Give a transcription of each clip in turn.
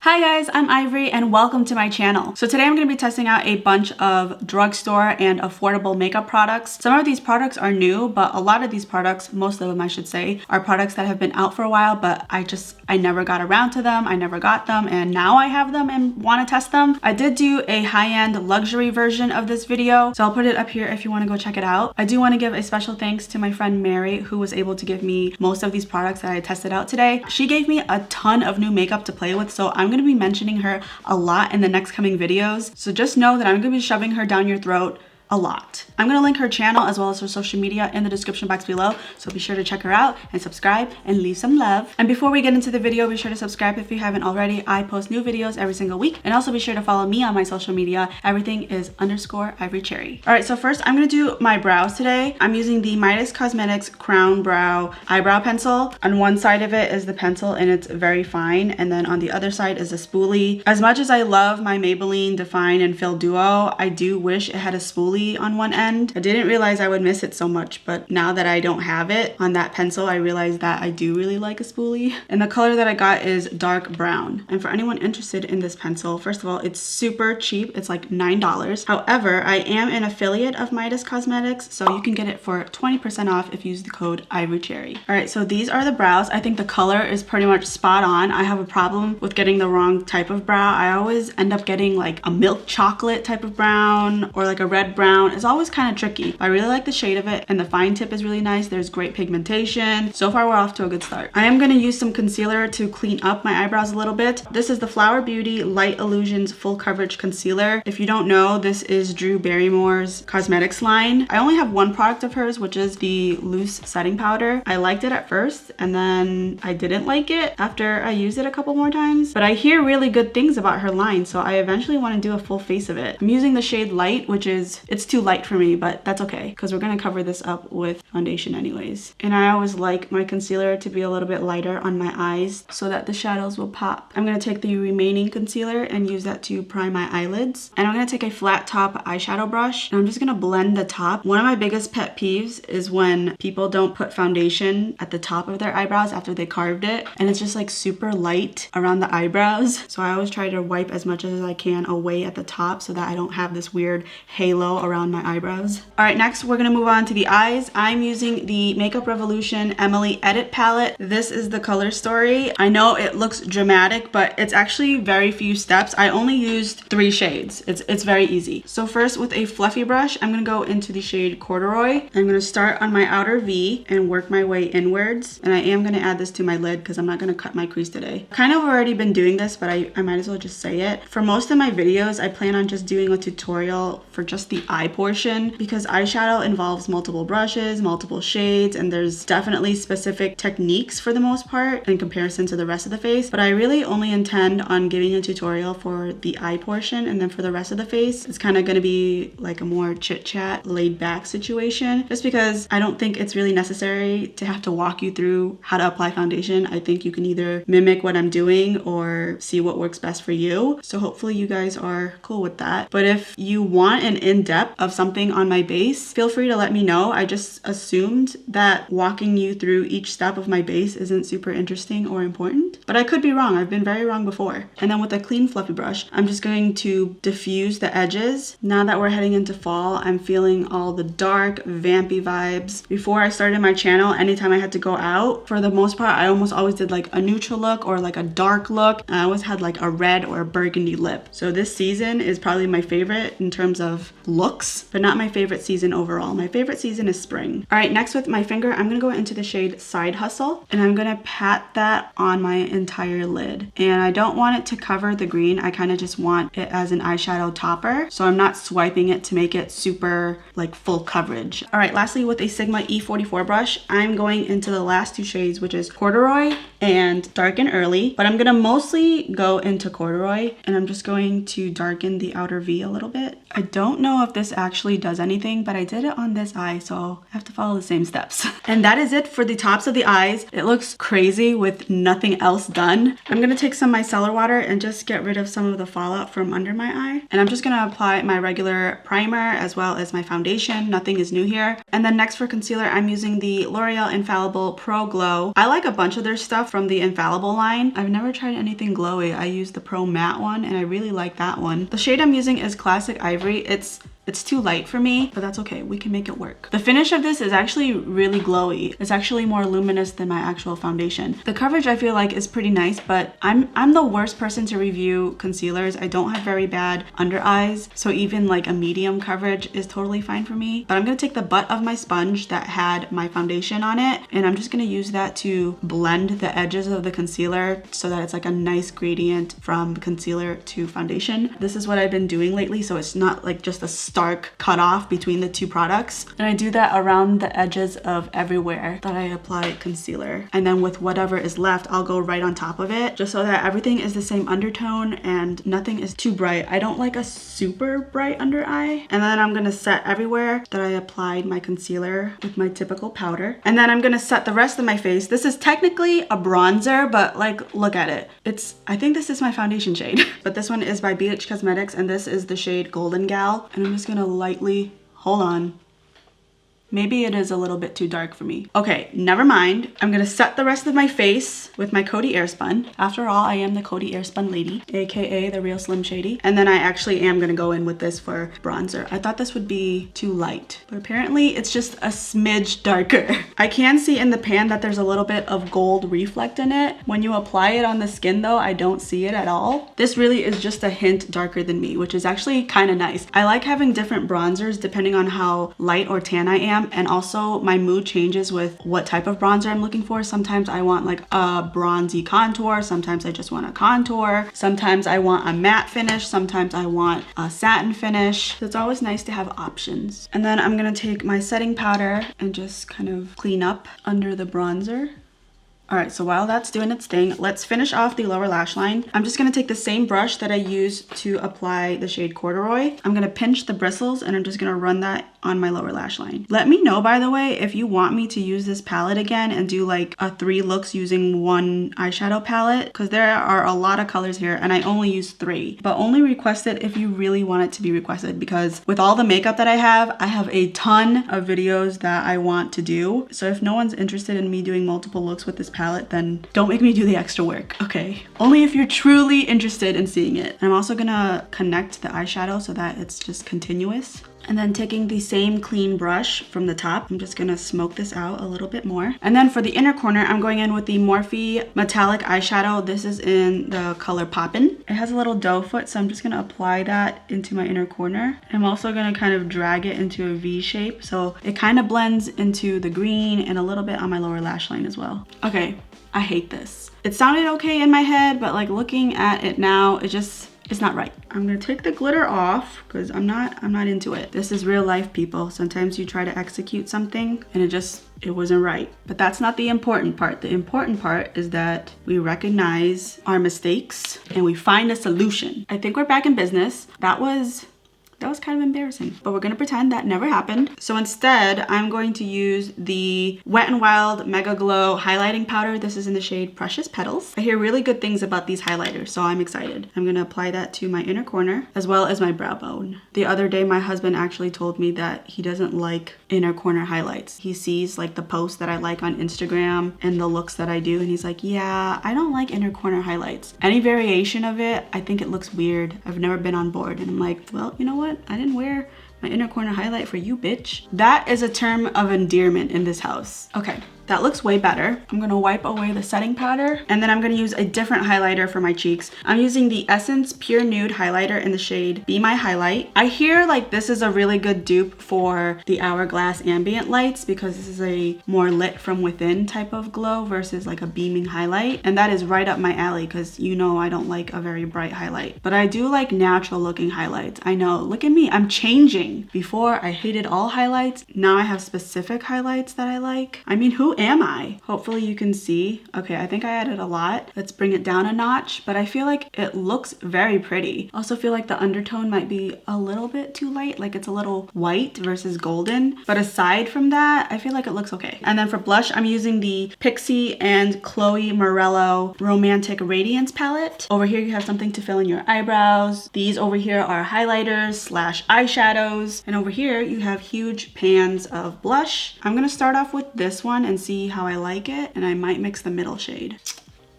Hi guys, I'm Ivory and welcome to my channel. So today I'm going to be testing out a bunch of drugstore and affordable makeup products. Some of these products are new, but a lot of these products, most of them I should say, are products that have been out for a while, but I never got around to them. I never got them, and now I have them and want to test them. I did do a high-end luxury version of this video, so I'll put it up here if you want to go check it out. I do want to give a special thanks to my friend Mary, who was able to give me most of these products that I tested out today. She gave me a ton of new makeup to play with, so I'm going to be mentioning her a lot in the next coming videos. So just know that I'm going to be shoving her down your throat a lot. I'm going to link her channel as well as her social media in the description box below, so be sure to check her out and subscribe and leave some love. And before we get into the video, be sure to subscribe if you haven't already. I post new videos every single week, and also be sure to follow me on my social media. Everything is _ivorypcherry. All right, so first I'm going to do my brows today. I'm using the Midas Cosmetics Crown Brow Eyebrow Pencil. On one side of it is the pencil and it's very fine, and then on the other side is a spoolie. As much as I love my Maybelline Define and Fill Duo, I do wish it had a spoolie on one end. I didn't realize I would miss it so much, but now that I don't have it on that pencil, I realized that I do really like a spoolie. And the color that I got is dark brown. And for anyone interested in this pencil, first of all, it's super cheap. It's like $9. However, I am an affiliate of Midas Cosmetics, so you can get it for 20% off if you use the code ivorypcherry. All right, so these are the brows. I think the color is pretty much spot on. I have a problem with getting the wrong type of brow. I always end up getting like a milk chocolate type of brown or like a red brown. It's always kind of tricky. I really like the shade of it, and the fine tip is really nice. There's great pigmentation. So far, we're off to a good start. I am going to use some concealer to clean up my eyebrows a little bit. This is the Flower Beauty Light Illusions Full Coverage Concealer. If you don't know, this is Drew Barrymore's cosmetics line. I only have one product of hers, which is the loose setting powder. I liked it at first, and then I didn't like it after I used it a couple more times. But I hear really good things about her line, so I eventually want to do a full face of it. I'm using the shade Light, which is, it's too light for me, but that's okay because we're going to cover this up with foundation anyways. And I always like my concealer to be a little bit lighter on my eyes so that the shadows will pop. I'm going to take the remaining concealer and use that to prime my eyelids. And I'm going to take a flat top eyeshadow brush and I'm just going to blend the top. One of my biggest pet peeves is when people don't put foundation at the top of their eyebrows after they carved it, and it's just like super light around the eyebrows. So I always try to wipe as much as I can away at the top so that I don't have this weird halo around my eyebrows. All right, next we're gonna move on to the eyes. I'm using the Makeup Revolution Emily Edit palette. This is the color story. I know it looks dramatic, but it's actually very few steps. I only used 3 shades. It's very easy. So first, with a fluffy brush, I'm gonna go into the shade Corduroy. I'm gonna start on my outer V and work my way inwards. And I am gonna add this to my lid because I'm not gonna cut my crease today. Kind of already been doing this, but I might as well just say it. For most of my videos, I plan on just doing a tutorial for just the eye portion, because eyeshadow involves multiple brushes, multiple shades, and there's definitely specific techniques for the most part in comparison to the rest of the face. But I really only intend on giving a tutorial for the eye portion, and then for the rest of the face, it's kind of going to be like a more chit-chat, laid-back situation, just because I don't think it's really necessary to have to walk you through how to apply foundation. I think you can either mimic what I'm doing or see what works best for you. So hopefully you guys are cool with that. But if you want an in-depth of something on my base, feel free to let me know. I just assumed that walking you through each step of my base isn't super interesting or important, but I could be wrong. I've been very wrong before. And then with a clean fluffy brush, I'm just going to diffuse the edges. Now that we're heading into fall, I'm feeling all the dark, vampy vibes. Before I started my channel, anytime I had to go out, for the most part, I almost always did like a neutral look or like a dark look. And I always had like a red or a burgundy lip. So this season is probably my favorite in terms of looks, but not my favorite season overall. My favorite season is spring. All right, next with my finger, I'm gonna go into the shade Side Hustle, and I'm gonna pat that on my entire lid. And I don't want it to cover the green. I kind of just want it as an eyeshadow topper, so I'm not swiping it to make it super like full coverage. All right, lastly, with a Sigma E44 brush, I'm going into the last 2 shades, which is Corduroy and Dark and Early, but I'm gonna mostly go into Corduroy, and I'm just going to darken the outer V a little bit. I don't know if this actually does anything, but I did it on this eye, so I have to follow the same steps. And that is it for the tops of the eyes. It looks crazy with nothing else done. I'm gonna take some micellar water and just get rid of some of the fallout from under my eye. And I'm just gonna apply my regular primer as well as my foundation. Nothing is new here. And then next for concealer, I'm using the L'Oreal Infallible Pro Glow. I like a bunch of their stuff from the Infallible line. I've never tried anything glowy. I used the Pro Matte one and I really like that one. The shade I'm using is Classic Ivory. It's too light for me, but that's okay. We can make it work. The finish of this is actually really glowy. It's actually more luminous than my actual foundation. The coverage I feel like is pretty nice, but I'm the worst person to review concealers. I don't have very bad under eyes, so even like a medium coverage is totally fine for me. But I'm gonna take the butt of my sponge that had my foundation on it, and I'm just gonna use that to blend the edges of the concealer so that it's like a nice gradient from concealer to foundation. This is what I've been doing lately, so it's not like just a stark cutoff between the two products. And I do that around the edges of everywhere that I apply concealer. And then with whatever is left, I'll go right on top of it, just so that everything is the same undertone and nothing is too bright. I don't like a super bright under eye. And then I'm gonna set everywhere that I applied my concealer with my typical powder. And then I'm gonna set the rest of my face. This is technically a bronzer, but like, look at it. I think this is my foundation shade. But this one is by BH Cosmetics, and this is the shade Golden Gal. And I'm just gonna lightly, hold on. Maybe it is a little bit too dark for me. Okay, never mind. I'm gonna set the rest of my face with my Coty Airspun. After all, I am the Coty Airspun lady, AKA the real Slim Shady. And then I actually am gonna go in with this for bronzer. I thought this would be too light, but apparently it's just a smidge darker. I can see in the pan that there's a little bit of gold reflect in it. When you apply it on the skin though, I don't see it at all. This really is just a hint darker than me, which is actually kind of nice. I like having different bronzers depending on how light or tan I am. And also my mood changes with what type of bronzer I'm looking for. Sometimes I want like a bronzy contour. Sometimes I just want a contour. Sometimes I want a matte finish. Sometimes I want a satin finish. So it's always nice to have options. And then I'm gonna take my setting powder and just kind of clean up under the bronzer. All right, so while that's doing its thing, let's finish off the lower lash line. I'm just gonna take the same brush that I used to apply the shade Corduroy. I'm gonna pinch the bristles and I'm just gonna run that on my lower lash line. Let me know, by the way, if you want me to use this palette again and do like a 3 looks using one eyeshadow palette, because there are a lot of colors here and I only use 3, but only request it if you really want it to be requested, because with all the makeup that I have a ton of videos that I want to do. So if no one's interested in me doing multiple looks with this palette, then don't make me do the extra work, okay? Only if you're truly interested in seeing it. I'm also gonna connect the eyeshadow so that it's just continuous. And then taking the same clean brush from the top, I'm just gonna smoke this out a little bit more. And then for the inner corner, I'm going in with the Morphe Metallic Eyeshadow. This is in the color Poppin'. It has a little doe foot, so I'm just gonna apply that into my inner corner. I'm also gonna kind of drag it into a V shape, so it kind of blends into the green and a little bit on my lower lash line as well. Okay, I hate this. It sounded okay in my head, but like looking at it now, it's not right. I'm gonna take the glitter off because I'm not into it. This is real life, people. Sometimes you try to execute something and it wasn't right. But that's not the important part. The important part is that we recognize our mistakes and we find a solution. I think we're back in business. That was kind of embarrassing, but we're gonna pretend that never happened. So instead, I'm going to use the Wet n Wild Mega Glow highlighting powder. This is in the shade Precious Petals. I hear really good things about these highlighters, so I'm excited. I'm gonna apply that to my inner corner as well as my brow bone. The other day, my husband actually told me that he doesn't like inner corner highlights. He sees like the posts that I like on Instagram and the looks that I do, and he's like, yeah, I don't like inner corner highlights. Any variation of it, I think it looks weird. I've never been on board. And I'm like, well, you know what? I didn't wear my inner corner highlight for you, bitch. That is a term of endearment in this house. Okay. That looks way better. I'm gonna wipe away the setting powder and then I'm gonna use a different highlighter for my cheeks. I'm using the Essence Pure Nude highlighter in the shade Be My Highlight. I hear like this is a really good dupe for the Hourglass ambient lights because this is a more lit from within type of glow versus like a beaming highlight. And that is right up my alley because you know I don't like a very bright highlight. But I do like natural looking highlights. I know, look at me, I'm changing. Before I hated all highlights. Now I have specific highlights that I like. I mean, who am I? Hopefully you can see. Okay, I think I added a lot. Let's bring it down a notch, but I feel like it looks very pretty. Also feel like the undertone might be a little bit too light, like it's a little white versus golden. But aside from that, I feel like it looks okay. And then for blush, I'm using the Pixie and Chloe Morello Romantic Radiance palette. Over here, you have something to fill in your eyebrows. These over here are highlighters slash eyeshadows. And over here, you have huge pans of blush. I'm gonna start off with this one and see how I like it. And I might mix the middle shade.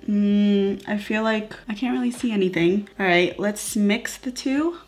I feel like I can't really see anything. All right, let's mix the two.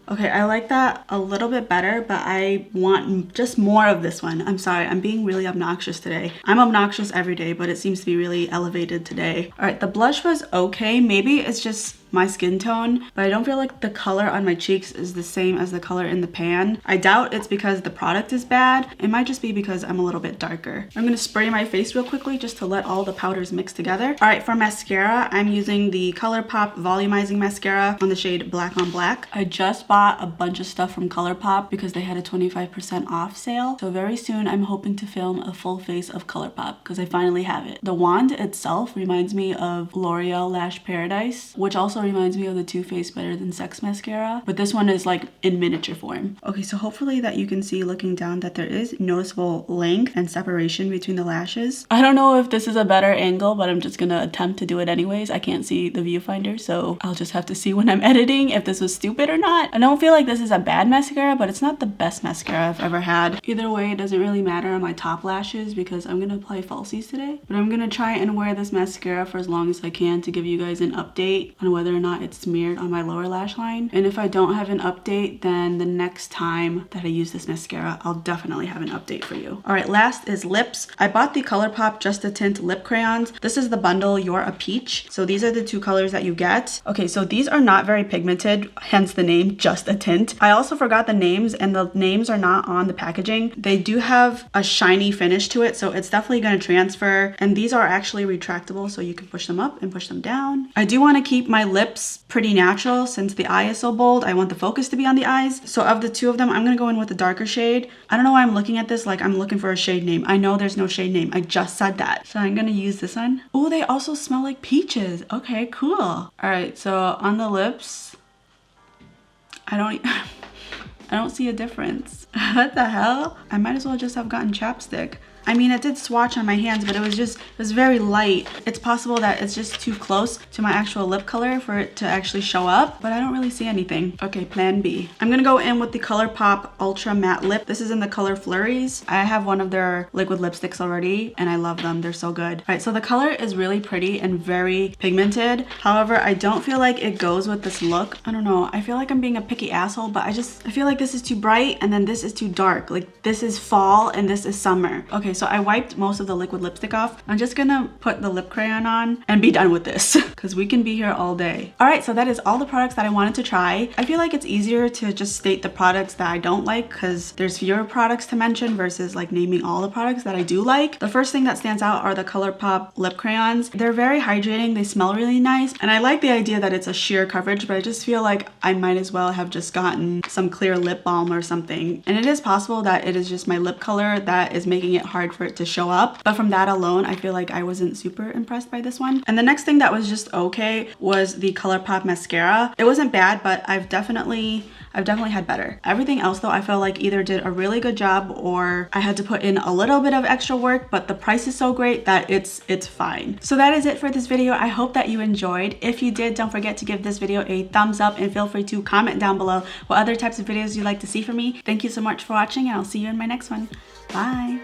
Okay, I like that a little bit better, but I want just more of this one. I'm sorry, I'm being really obnoxious today. I'm obnoxious every day, but it seems to be really elevated today. All right, the blush was okay. Maybe it's just my skin tone, but I don't feel like the color on my cheeks is the same as the color in the pan. I doubt it's because the product is bad. It might just be because I'm a little bit darker. I'm gonna spray my face real quickly just to let all the powders mix together. All right, for mascara, I'm using the ColourPop Volumizing Mascara on the shade Black on Black. I just bought a bunch of stuff from ColourPop because they had a 25% off sale. So very soon I'm hoping to film a full face of ColourPop because I finally have it. The wand itself reminds me of L'Oreal Lash Paradise, which also reminds me of the Too Faced Better Than Sex mascara, but this one is like in miniature form. Okay, so hopefully that you can see looking down that there is noticeable length and separation between the lashes. I don't know if this is a better angle, but I'm just gonna attempt to do it anyways. I can't see the viewfinder, so I'll just have to see when I'm editing if this was stupid or not. I don't feel like this is a bad mascara, but it's not the best mascara I've ever had. Either way, it doesn't really matter on my top lashes because I'm gonna apply falsies today, but I'm gonna try and wear this mascara for as long as I can to give you guys an update on whether or not it's smeared on my lower lash line. And if I don't have an update, then the next time that I use this mascara, I'll definitely have an update for you. All right, last is lips. I bought the ColourPop Just a Tint lip crayons. This is the bundle You're a Peach. So these are the two colors that you get. Okay, so these are not very pigmented, hence the name Just a Tint. I also forgot the names, and the names are not on the packaging. They do have a shiny finish to it, so it's definitely going to transfer. And these are actually retractable, so you can push them up and push them down. I do want to keep my lips pretty natural since the eye is so bold. I want the focus to be on the eyes. So of the two of them, I'm gonna go in with the darker shade. I don't know why I'm looking at this like I'm looking for a shade name. I know there's no shade name. I just said that. So I'm gonna use this one. Oh, they also smell like peaches. Okay, cool. All right, so on the lips, I don't see a difference. What the hell? I might as well just have gotten chapstick. I mean, it did swatch on my hands, but it was very light. It's possible that it's just too close to my actual lip color for it to actually show up, but I don't really see anything. Okay, plan B. I'm gonna go in with the ColourPop Ultra Matte Lip. This is in the color Flurries. I have one of their liquid lipsticks already, and I love them. They're so good. All right, so the color is really pretty and very pigmented. However, I don't feel like it goes with this look. I don't know. I feel like I'm being a picky asshole, but I feel like this is too bright, and then this is too dark. Like, this is fall, and this is summer. Okay, so I wiped most of the liquid lipstick off. I'm just gonna put the lip crayon on and be done with this because we can be here all day. All right, so that is all the products that I wanted to try. I feel like it's easier to just state the products that I don't like because there's fewer products to mention versus like naming all the products that I do like. The first thing that stands out are the ColourPop lip crayons. They're very hydrating. They smell really nice. And I like the idea that it's a sheer coverage, but I just feel like I might as well have just gotten some clear lip balm or something. And it is possible that it is just my lip color that is making it hard for it to show up, but from that alone I feel like I wasn't super impressed by this one. And the next thing that was just okay was the ColourPop mascara. It wasn't bad, but I've definitely had better. Everything else though, I feel like either did a really good job or I had to put in a little bit of extra work, but the price is so great that it's fine. So that is it for this video. I hope that you enjoyed. If you did, don't forget to give this video a thumbs up and feel free to comment down below what other types of videos you'd like to see from me. Thank you so much for watching, and I'll see you in my next one. Bye.